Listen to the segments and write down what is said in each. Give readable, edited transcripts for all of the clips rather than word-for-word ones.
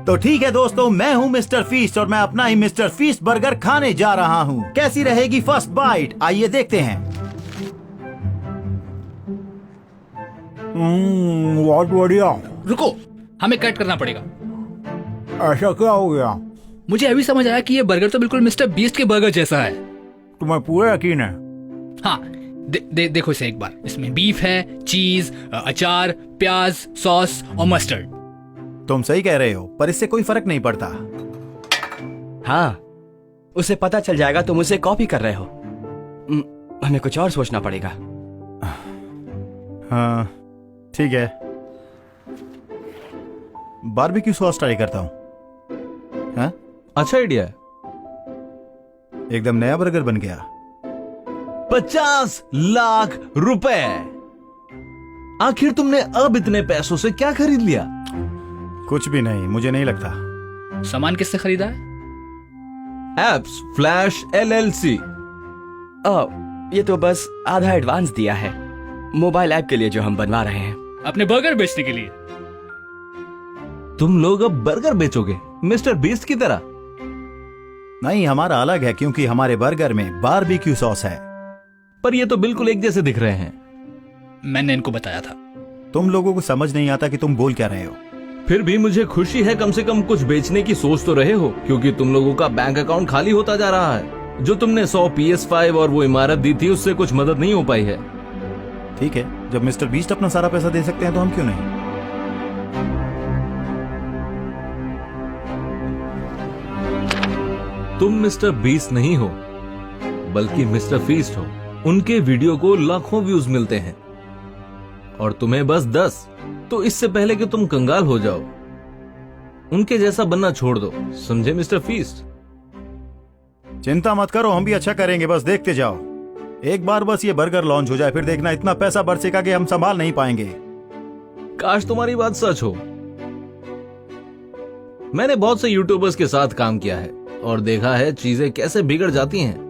तो ठीक है दोस्तों, मैं हूँ मिस्टर फीस्ट और मैं अपना ही मिस्टर फीस्ट बर्गर खाने जा रहा हूँ। कैसी रहेगी फर्स्ट बाइट, आइए देखते हैं। बहुत बढ़िया। रुको, हमें कट करना पड़ेगा। ऐसा क्या हो गया? मुझे अभी समझ आया कि ये बर्गर तो बिल्कुल मिस्टर बीस्ट के बर्गर जैसा है। तुम्हें पूरा यकीन है? हाँ, देखो इसे एक बार। इसमें बीफ है, चीज, अचार, प्याज, सॉस और मस्टर्ड। तुम सही कह रहे हो, पर इससे कोई फर्क नहीं पड़ता। हाँ, उसे पता चल जाएगा तुम उसे कॉपी कर रहे हो। हमें कुछ और सोचना पड़ेगा। हाँ ठीक है, बारबेक्यू सॉस ट्राई करता हूँ। हाँ? अच्छा आइडिया है। एकदम नया बर्गर बन गया। 50 लाख रुपए। आखिर तुमने अब इतने पैसों से क्या खरीद लिया? कुछ भी नहीं, मुझे नहीं लगता। सामान किससे खरीदा है? Apps flash LLC। ये तो बस आधा एडवांस दिया है मोबाइल ऐप के लिए जो हम बनवा रहे हैं। अपने बर्गर बेचने के लिए? तुम लोग अब बर्गर बेचोगे मिस्टर बीस्ट की तरह? नहीं, हमारा अलग है क्योंकि हमारे बर्गर में बारबेक्यू सॉस है। पर ये तो बिल्कुल एक जैसे दिख रहे हैं। मैंने इनको बताया था। तुम लोगों को समझ नहीं आता कि तुम बोल क्या रहे हो। फिर भी मुझे खुशी है, कम से कम कुछ बेचने की सोच तो रहे हो, क्योंकि तुम लोगों का बैंक अकाउंट खाली होता जा रहा है। जो तुमने 100 PS5 और वो इमारत दी थी उससे कुछ मदद नहीं हो पाई है। ठीक है, जब मिस्टर बीस्ट अपना सारा पैसा दे सकते हैं तो हम क्यों नहीं? तुम मिस्टर बीस्ट नहीं हो, बल्कि मिस्टर फीस्ट हो। उनके वीडियो को लाखों व्यूज मिलते हैं और तुम्हें बस 10। तो इससे पहले कि तुम कंगाल हो जाओ, उनके जैसा बनना छोड़ दो, समझे मिस्टर फीस्ट? चिंता मत करो, हम भी अच्छा करेंगे, बस देखते जाओ। एक बार बस ये बर्गर लॉन्च हो जाए, फिर देखना इतना पैसा बरसेगा कि हम संभाल नहीं पाएंगे। काश तुम्हारी बात सच हो। मैंने बहुत से यूट्यूबर्स के साथ काम किया है और देखा है चीजें कैसे बिगड़ जाती हैं।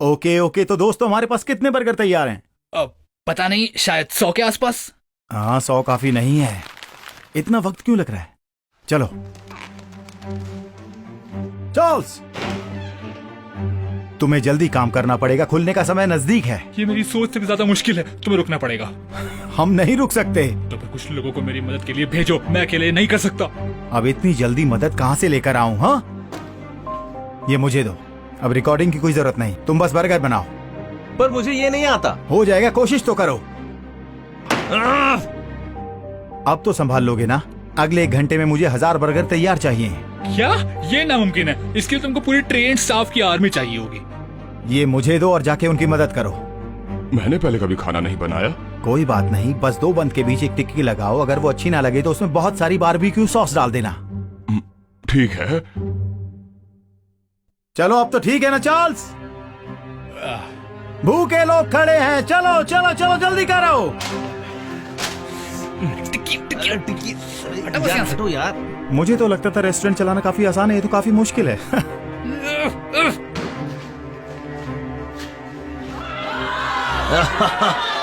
ओके, तो दोस्तों हमारे पास कितने बर्गर तैयार हैं? पता नहीं, शायद 100 के आसपास। हाँ, 100 काफी नहीं है। इतना वक्त क्यों लग रहा है? चलो चार्ल्स, तुम्हें जल्दी काम करना पड़ेगा, खुलने का समय नजदीक है। ये मेरी सोच से भी ज्यादा मुश्किल है, तुम्हें रुकना पड़ेगा। हम नहीं रुक सकते। तो फिर कुछ लोगों को मेरी मदद के लिए भेजो, मैं अकेले नहीं कर सकता। अब इतनी जल्दी मदद कहां से लेकर आऊं? हाँ, ये मुझे दो। अब रिकॉर्डिंग की कोई जरूरत नहीं, तुम बस बर्गर बनाओ। पर मुझे ये नहीं आता। हो जाएगा, कोशिश तो करो। अब तो संभाल लोगे ना? अगले 1 घंटे में मुझे 1000 बर्गर तैयार चाहिए। क्या? ये नामुमकिन है। इसके लिए तुमको पूरी ट्रेन स्टाफ की आर्मी चाहिए होगी। ये मुझे दो और जाके उनकी मदद करो। मैंने पहले कभी खाना नहीं बनाया। कोई बात नहीं, बस 2 बंद के बीच एक टिक्की लगाओ। अगर वो अच्छी ना लगे तो उसमें बहुत सारी बारबेक्यू सॉस डाल देना। ठीक है। चलो अब तो ठीक है ना चार्ल्स? भूखे लोग खड़े हैं, चलो चलो चलो जल्दी करो। हटो यार। मुझे तो लगता था रेस्टोरेंट चलाना काफी आसान है, ये तो काफी मुश्किल है।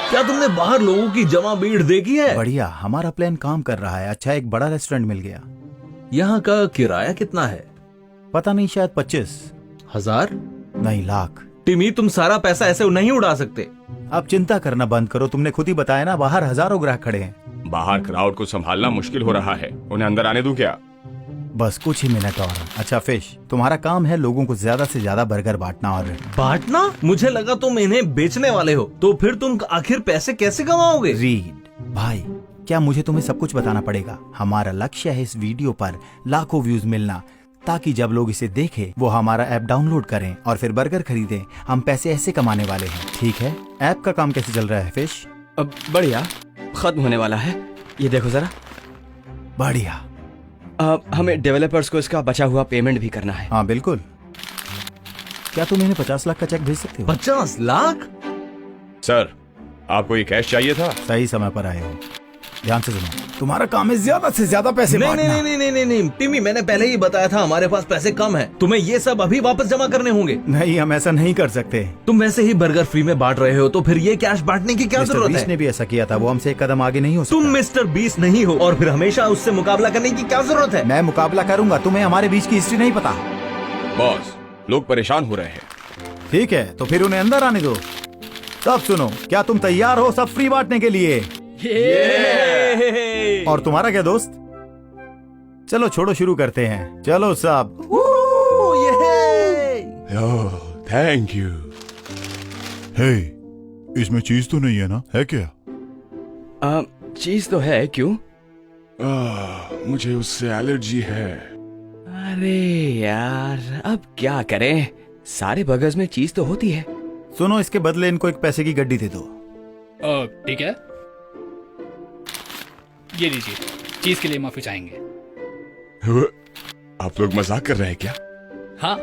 क्या तुमने बाहर लोगों की जमा भीड़ देखी है? बढ़िया, हमारा प्लान काम कर रहा है। अच्छा, एक बड़ा रेस्टोरेंट मिल गया। यहाँ का किराया कितना है? पता नहीं, शायद 25,000 नहीं, लाख। टिमी, तुम सारा पैसा ऐसे नहीं उड़ा सकते। अब चिंता करना बंद करो, तुमने खुद ही बताया ना, बाहर हजारों ग्राहक खड़े हैं। बाहर क्राउड को संभालना मुश्किल हो रहा है, उन्हें अंदर आने दूं क्या? बस कुछ ही मिनट और। अच्छा फिश, तुम्हारा काम है लोगों को ज्यादा से ज्यादा बर्गर बांटना। और बांटना? मुझे लगा तुम इन्हें बेचने वाले हो। तो फिर तुम आखिर पैसे कैसे कमाओगे? रीड भाई, क्या मुझे तुम्हें सब कुछ बताना पड़ेगा? हमारा लक्ष्य है इस वीडियो पर लाखों व्यूज मिलना, ताकि जब लोग इसे देखें वो हमारा ऐप डाउनलोड करें और फिर बर्गर खरीदें। हम पैसे ऐसे कमाने वाले हैं, ठीक है? ऐप का काम कैसे चल रहा है फिश? अब बढ़िया, खत्म होने वाला है। ये देखो जरा। बढ़िया। हमें डेवलपर्स को इसका बचा हुआ पेमेंट भी करना है। हाँ बिल्कुल। क्या तुम इन्हें 50 लाख का चेक भेज सकते हो? 50 लाख? सर, आपको ये कैश चाहिए था? सही समय पर आए हो। ध्यान से सुनो, तुम्हारा काम है ज्यादा से ज्यादा पैसे नहीं नहीं बांटना। नहीं नहीं नहीं नहीं टिमी, मैंने पहले ही बताया था हमारे पास पैसे कम है। तुम्हें ये सब अभी वापस जमा करने होंगे। नहीं, हम ऐसा नहीं कर सकते। तुम वैसे ही बर्गर फ्री में बांट रहे हो, तो फिर ये कैश बांटने की क्या मिस्टर जरूरत बीस है? ने भी ऐसा किया था, वो हमसे एक कदम आगे नहीं हो तुम सकता। मिस्टर बीस नहीं हो और फिर हमेशा उससे मुकाबला करने की क्या जरूरत है? मैं मुकाबला करूंगा, तुम्हें हमारे बीच की हिस्ट्री नहीं पता। बॉस, लोग परेशान हो रहे हैं। ठीक है, तो फिर उन्हें अंदर आने दो। सब सुनो, क्या तुम तैयार हो सब फ्री बांटने के लिए? और तुम्हारा क्या दोस्त? चलो छोड़ो, शुरू करते हैं। चलो सब। Thank you. हे, इसमें चीज तो नहीं है ना? है क्या? चीज तो है, क्यों? मुझे उससे एलर्जी है। अरे यार, अब क्या करें, सारे बर्गर्स में चीज तो होती है। सुनो, इसके बदले इनको एक पैसे की गड्डी दे दो। ठीक है, ये लीजिए, चीज के लिए माफी चाहेंगे। आप लोग मजाक कर रहे हैं क्या? हाँ,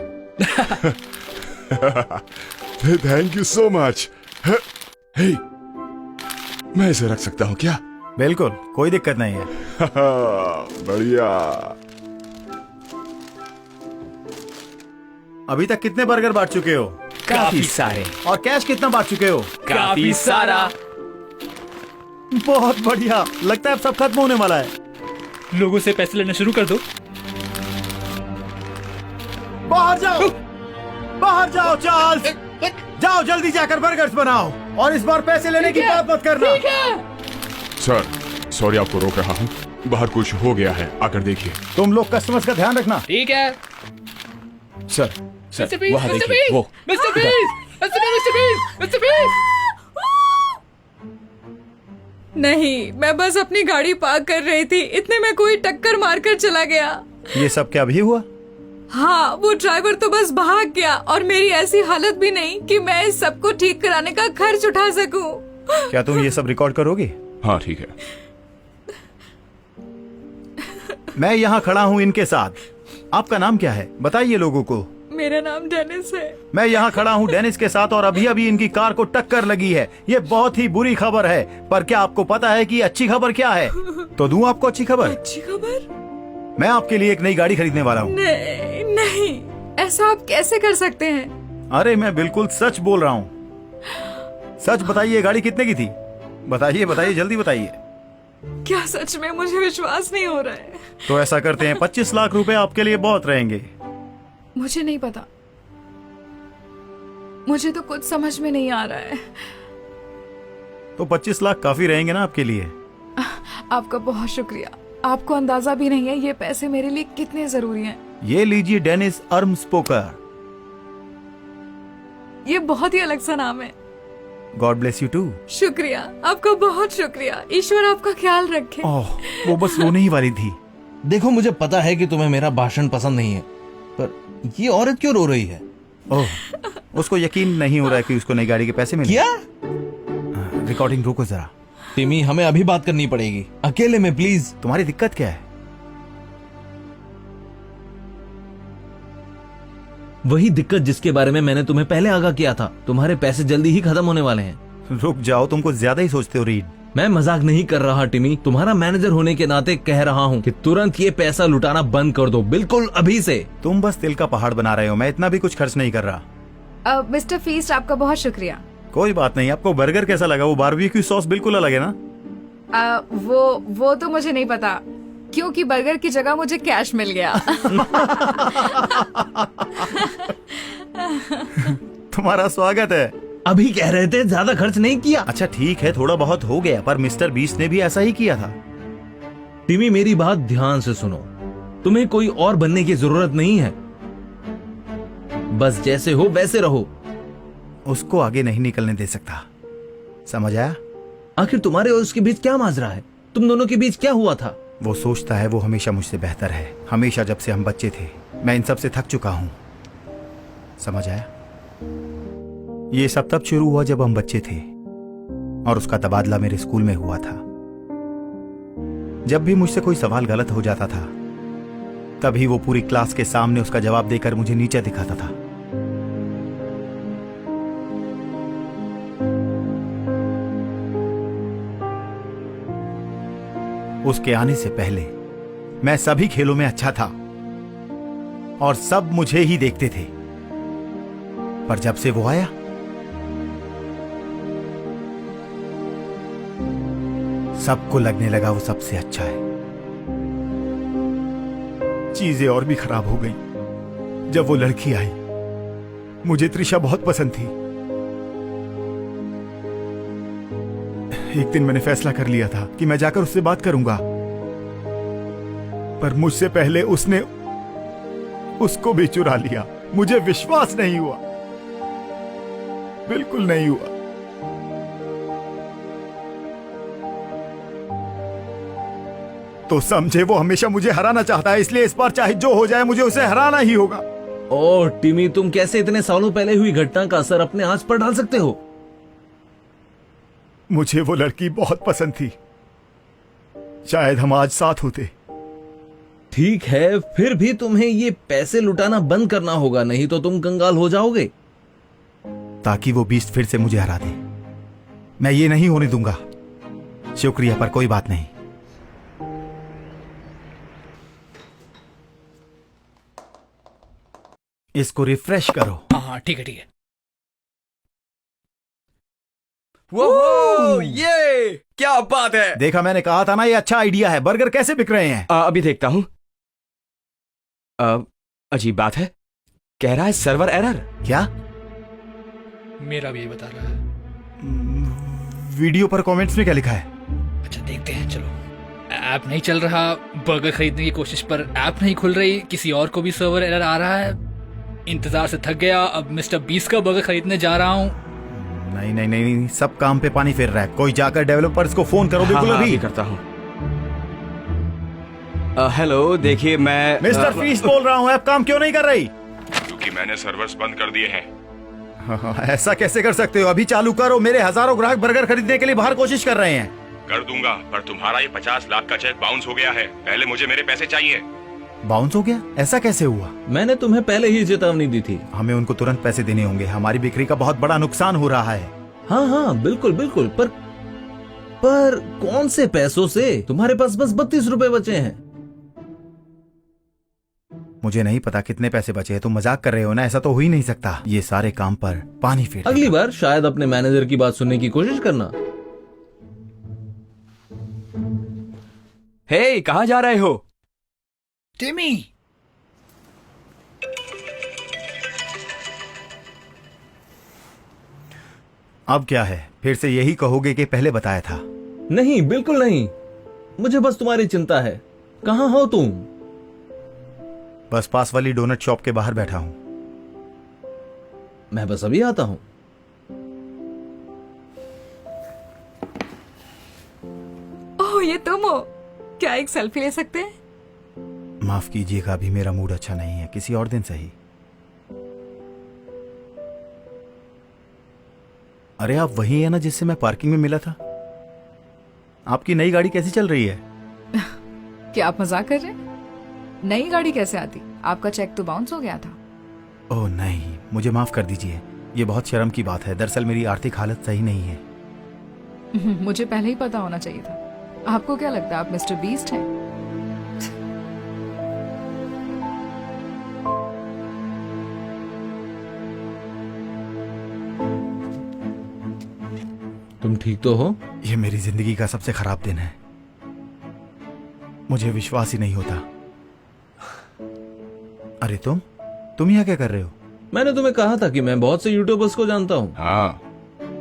थैंक यू सो मच। हे, मैं इसे रख सकता हूँ क्या? बिल्कुल, कोई दिक्कत नहीं है। बढ़िया। अभी तक कितने बर्गर बांट चुके हो? काफी सारे। और कैश कितना बांट चुके हो? काफी सारा। बहुत बढ़िया, लगता है अब सब खत्म होने वाला है। लोगों से पैसे लेना शुरू कर दो। बाहर जाओ, बाहर जाओ चार्ल्स, जाओ जल्दी जाकर बर्गर्स बनाओ, और इस बार पैसे लेने की बात मत करना। सर, सॉरी आपको रोक रहा हूँ, बाहर कुछ हो गया है, आकर देखिए। तुम लोग कस्टमर्स का ध्यान रखना। ठीक है। सर, मिस्टर बीस, वहाँ मिस्टर देखिए, बीस, वो। मिस्टर बीस, मिस्टर बीस, मिस्टर बीस, मिस्टर बीस। नहीं, मैं बस अपनी गाड़ी पार्क कर रही थी, इतने में कोई टक्कर मारकर चला गया। ये सब क्या अभी हुआ? हाँ, वो ड्राइवर तो बस भाग गया और मेरी ऐसी हालत भी नहीं कि मैं इस सब को ठीक कराने का खर्च उठा सकूं। क्या तुम ये सब रिकॉर्ड करोगे? हाँ ठीक है। मैं यहाँ खड़ा हूँ इनके साथ। आपका नाम क्या है, बताइए लोगों को। मेरा नाम डेनिस है। मैं यहाँ खड़ा हूँ डेनिस के साथ, और अभी अभी इनकी कार को टक्कर लगी है। ये बहुत ही बुरी खबर है, पर क्या आपको पता है कि अच्छी खबर क्या है? तो दूं आपको अच्छी खबर? अच्छी खबर? मैं आपके लिए एक नई गाड़ी खरीदने वाला हूँ। नहीं नहीं, ऐसा आप कैसे कर सकते हैं? अरे मैं बिल्कुल सच बोल रहा हूँ। सच बताइए, गाड़ी कितने की थी? बताइए बताइए, जल्दी बताइए। क्या सच में? मुझे विश्वास नहीं हो रहा है। तो ऐसा करते हैं, 25 लाख रुपए आपके लिए बहुत रहेंगे। मुझे नहीं पता, मुझे तो कुछ समझ में नहीं आ रहा है। तो 25 लाख काफी रहेंगे ना आपके लिए? आपका बहुत शुक्रिया। आपको अंदाजा भी नहीं है ये पैसे मेरे लिए कितने जरूरी हैं। ये लीजिए डेनिस अर्मस्पोकर। ये बहुत ही अलग सा नाम है। God bless you too. शुक्रिया, आपका बहुत शुक्रिया। ईश्वर आपका ख्याल रखे। ओह, वो बस रोने ही वाली थी। देखो, मुझे पता है कि तुम्हें मेरा भाषण पसंद नहीं है, पर ये औरत क्यों रो रही है? ओह, उसको यकीन नहीं हो रहा है कि उसको नई गाड़ी के पैसे मिले। क्या? रिकॉर्डिंग रोको जरा। टिमी, हमें अभी बात करनी पड़ेगी, अकेले में प्लीज। तुम्हारी दिक्कत क्या है? वही दिक्कत जिसके बारे में मैंने तुम्हें पहले आगाह किया था। तुम्हारे पैसे जल्दी ही खत्म होने वाले हैं। रुक जाओ, तुम कुछ ज्यादा ही सोचते हो रीड। मैं मजाक नहीं कर रहा टिमी, तुम्हारा मैनेजर होने के नाते कह रहा हूँ कि तुरंत ये पैसा लुटाना बंद कर दो, बिल्कुल अभी से। तुम बस तिल का पहाड़ बना रहे हो, मैं इतना भी कुछ खर्च नहीं कर रहा। मिस्टर फीस्ट, आपका बहुत शुक्रिया। कोई बात नहीं। आपको बर्गर कैसा लगा? वो बारबेक्यू सॉस बिल्कुल अलग है ना? वो तो मुझे नहीं पता, क्योंकि बर्गर की जगह मुझे कैश मिल गया। तुम्हारा स्वागत है। अभी कह रहे थे ज्यादा खर्च नहीं किया। अच्छा ठीक है, थोड़ा बहुत हो गया, पर मिस्टर बीस ने भी ऐसा ही किया था। टिमी, मेरी बात ध्यान से सुनो। तुम्हें कोई और बनने की जरूरत नहीं है, बस जैसे हो वैसे रहो। उसको आगे नहीं निकलने दे सकता, समझ आया? आखिर तुम्हारे और उसके बीच क्या माजरा है? तुम दोनों के बीच क्या हुआ था? वो सोचता है वो हमेशा मुझसे बेहतर है। हमेशा जब से हम बच्चे थे, मैं इन सब से थक चुका हूं, समझ आया? ये सब तब शुरू हुआ जब हम बच्चे थे, और उसका तबादला मेरे स्कूल में हुआ था। जब भी मुझसे कोई सवाल गलत हो जाता था, तभी वो पूरी क्लास के सामने उसका जवाब देकर मुझे नीचे दिखाता था। उसके आने से पहले मैं सभी खेलों में अच्छा था और सब मुझे ही देखते थे, पर जब से वो आया सबको लगने लगा वो सबसे अच्छा है। चीजें और भी खराब हो गई जब वो लड़की आई। मुझे त्रिशा बहुत पसंद थी। एक दिन मैंने फैसला कर लिया था कि मैं जाकर उससे बात करूंगा, पर मुझसे पहले उसने उसको भी चुरा लिया। मुझे विश्वास नहीं हुआ, बिल्कुल नहीं हुआ। तो समझे, वो हमेशा मुझे हराना चाहता है, इसलिए इस बार चाहे जो हो जाए मुझे उसे हराना ही होगा। ओह टिमी, तुम कैसे इतने सालों पहले हुई घटना का असर अपने आज पर डाल सकते हो? मुझे वो लड़की बहुत पसंद थी, शायद हम आज साथ होते। ठीक है, फिर भी तुम्हें ये पैसे लुटाना बंद करना होगा, नहीं तो तुम कंगाल हो जाओगे। ताकि वो बीस्ट फिर से मुझे हरा दे। मैं ये नहीं होने दूंगा। शुक्रिया, पर कोई बात नहीं। इसको रिफ्रेश करो। हाँ ठीक है ठीक है। वो ये क्या बात है। देखा, मैंने कहा था ना ये अच्छा आइडिया है। बर्गर कैसे बिक रहे हैं? अभी देखता हूं। अजीब बात है, कह रहा है सर्वर एरर। क्या? मेरा भी ये बता रहा है। वीडियो पर कमेंट्स में क्या लिखा है? अच्छा देखते हैं, चलो। ऐप नहीं चल रहा, बर्गर खरीदने की कोशिश पर ऐप नहीं खुल रही, किसी और को भी सर्वर एरर आ रहा है। इंतजार से थक गया, अब मिस्टर बीस्ट का बर्गर खरीदने जा रहा हूँ। नहीं नहीं नहीं नहीं, सब काम पे पानी फिर रहा है। कोई जाकर डेवलपर्स को फोन करो। बिल्कुल अभी करता हूँ। हेलो, देखिए मैं मिस्टर फीस्ट बोल रहा हूँ। ऐप काम क्यों नहीं कर रही? क्योंकि मैंने सर्वर्स बंद कर दिए हैं। ऐसा कैसे कर सकते हो? अभी चालू करो। मेरे हजारों ग्राहक बर्गर खरीदने के लिए बाहर कोशिश कर रहे हैं। कर दूंगा, पर तुम्हारा ये 50 लाख का चेक बाउंस हो गया है। पहले मुझे मेरे पैसे चाहिए। बाउंस हो गया? ऐसा कैसे हुआ? मैंने तुम्हें पहले ही चेतावनी दी थी। हमें उनको तुरंत पैसे देने होंगे। हमारी बिक्री का बहुत बड़ा नुकसान हो रहा है। हाँ हाँ बिल्कुल बिल्कुल, पर कौन से पैसों से? तुम्हारे पास बस 32 रुपए बचे हैं। मुझे नहीं पता कितने पैसे बचे हैं। तुम मजाक कर रहे हो ना? ऐसा तो हो ही नहीं सकता। ये सारे काम पर पानी फिर। अगली बार शायद अपने मैनेजर की बात सुनने की कोशिश करना। हे, कहाँ जा रहे हो? टिमी, अब क्या है? फिर से यही कहोगे कि पहले बताया था? नहीं, बिल्कुल नहीं। मुझे बस तुम्हारी चिंता है। कहाँ हो तुम? बस पास वाली डोनट शॉप के बाहर बैठा हूं। मैं बस अभी आता हूं। ओह, ये तुम हो? क्या एक सेल्फी ले सकते हैं? माफ कीजिएगा, अभी मेरा मूड अच्छा नहीं है। किसी और दिन सही। अरे आप वही है ना जिससे मैं पार्किंग में मिला था? आपकी नई गाड़ी कैसी चल रही है? क्या आप मजाक कर रहे हैं? नई गाड़ी कैसे आती? आपका चेक तो बाउंस हो गया था। ओह नहीं, मुझे माफ कर दीजिए। ये बहुत शर्म की बात है। दरअसल मेरी आर्थिक हालत सही नहीं है। मुझे पहले ही पता होना चाहिए था। आपको क्या लगता है आप मिस्टर बीस्ट हैं? तुम ठीक तो हो? ये मेरी जिंदगी का सबसे खराब दिन है। मुझे विश्वास ही नहीं होता। अरे तुम यहाँ क्या कर रहे हो? मैंने तुम्हें कहा था कि मैं बहुत से यूट्यूबर्स को जानता हूँ। हाँ,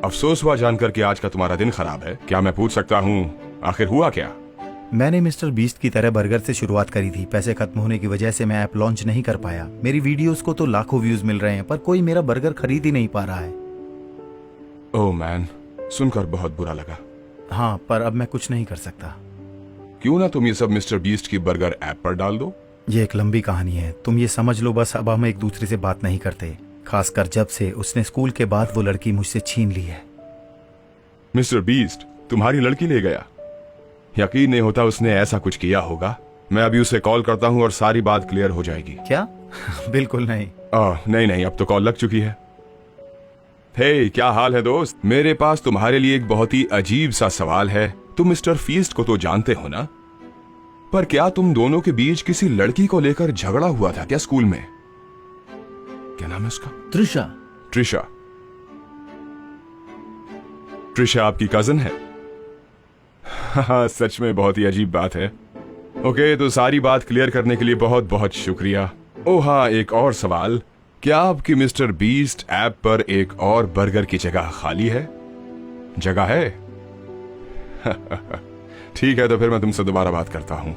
अफसोस हुआ जानकर कि आज का तुम्हारा दिन खराब है। क्या मैं पूछ सकता हूँ आखिर हुआ क्या? मैंने मिस्टर बीस्ट की तरह बर्गर से शुरुआत करी थी। पैसे खत्म होने की वजह से मैं ऐप लॉन्च नहीं कर पाया। मेरी वीडियोस को तो लाखों व्यूज मिल रहे हैं, पर कोई मेरा बर्गर खरीद ही नहीं पा रहा है। ओह मैन, सुनकर बहुत बुरा लगा। हाँ, पर अब मैं कुछ नहीं कर सकता। क्यों ना तुम ये सब मिस्टर बीस्ट की बर्गर ऐप पर डाल दो। ये एक लंबी कहानी है, तुम ये समझ लो। बस अब हम एक दूसरे से बात नहीं करते, खासकर जब से उसने स्कूल के बाद वो लड़की मुझसे छीन ली है। मिस्टर बीस्ट तुम्हारी लड़की ले गया? यकीन नहीं होता उसने ऐसा कुछ किया होगा। मैं अभी उसे कॉल करता हूँ और सारी बात क्लियर हो जाएगी। क्या? बिल्कुल नहीं। नहीं, अब तो कॉल लग चुकी है। हे, क्या हाल है दोस्त? मेरे पास तुम्हारे लिए एक बहुत ही अजीब सा सवाल है। तुम मिस्टर फीस्ट को तो जानते हो ना? पर क्या तुम दोनों के बीच किसी लड़की को लेकर झगड़ा हुआ था क्या स्कूल में? क्या नाम है उसका? त्रिशा। ट्रिशा। ट्रिशा आपकी कजन है? हाँ, सच में बहुत ही अजीब बात है। ओके, तो सारी बात क्लियर करने के लिए बहुत बहुत शुक्रिया। ओह हाँ, एक और सवाल, क्या आपकी मिस्टर बीस्ट ऐप पर एक और बर्गर की जगह खाली है? जगह है? ठीक है, तो फिर मैं तुमसे दोबारा बात करता हूं।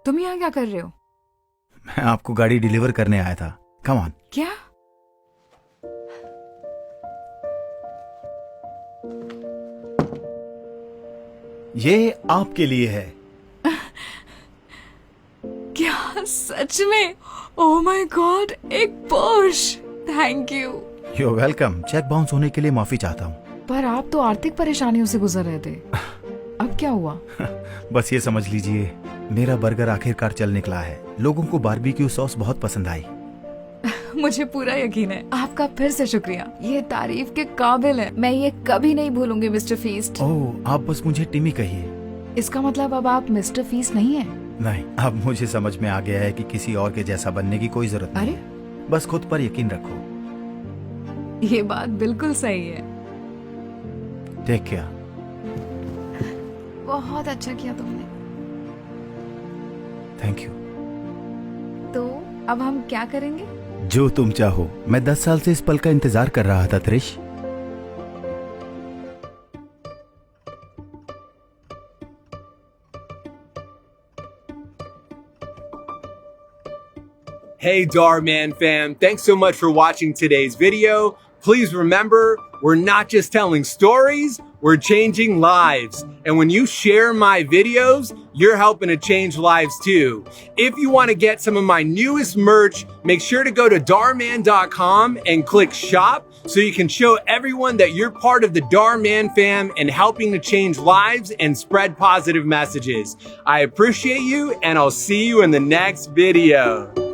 तुम यहाँ क्या कर रहे हो? मैं आपको गाड़ी डिलीवर करने आया था। Come on. क्या? ये आपके लिए है। क्या सच में? ओह माय गॉड, एक Porsche! Thank you. You welcome. Cheque bounce होने के लिए माफी चाहता हूँ। पर आप तो आर्थिक परेशानियों से गुजर रहे थे। अब क्या हुआ? बस ये समझ लीजिए, मेरा बर्गर आखिरकार चल निकला है। लोगों को बारबेक्यू सॉस बहुत पसंद आई। मुझे पूरा यकीन है। आपका फिर से शुक्रिया, ये तारीफ के काबिल है। मैं ये कभी नहीं भूलूंगी मिस्टर फीस्ट। ओह, आप बस मुझे टिमी कहिए। इसका मतलब अब आप मिस्टर फीस्ट नहीं है? नहीं, अब मुझे समझ में आ गया है कि किसी और के जैसा बनने की कोई जरूरत नहीं। अरे, बस खुद पर यकीन रखो। ये बात बिल्कुल सही है। Take care. बहुत अच्छा किया तुमने। Thank you. तो अब हम क्या करेंगे? जो तुम चाहो। मैं 10 साल से इस पल का इंतजार कर रहा था त्रिश। Hey Darman fam, thanks so much for watching today's video. Please remember, we're not just telling stories, we're changing lives. And when you share my videos, you're helping to change lives too. If you want to get some of my newest merch, make sure to go to darman.com and click shop so you can show everyone that you're part of the Darman fam and helping to change lives and spread positive messages. I appreciate you and I'll see you in the next video.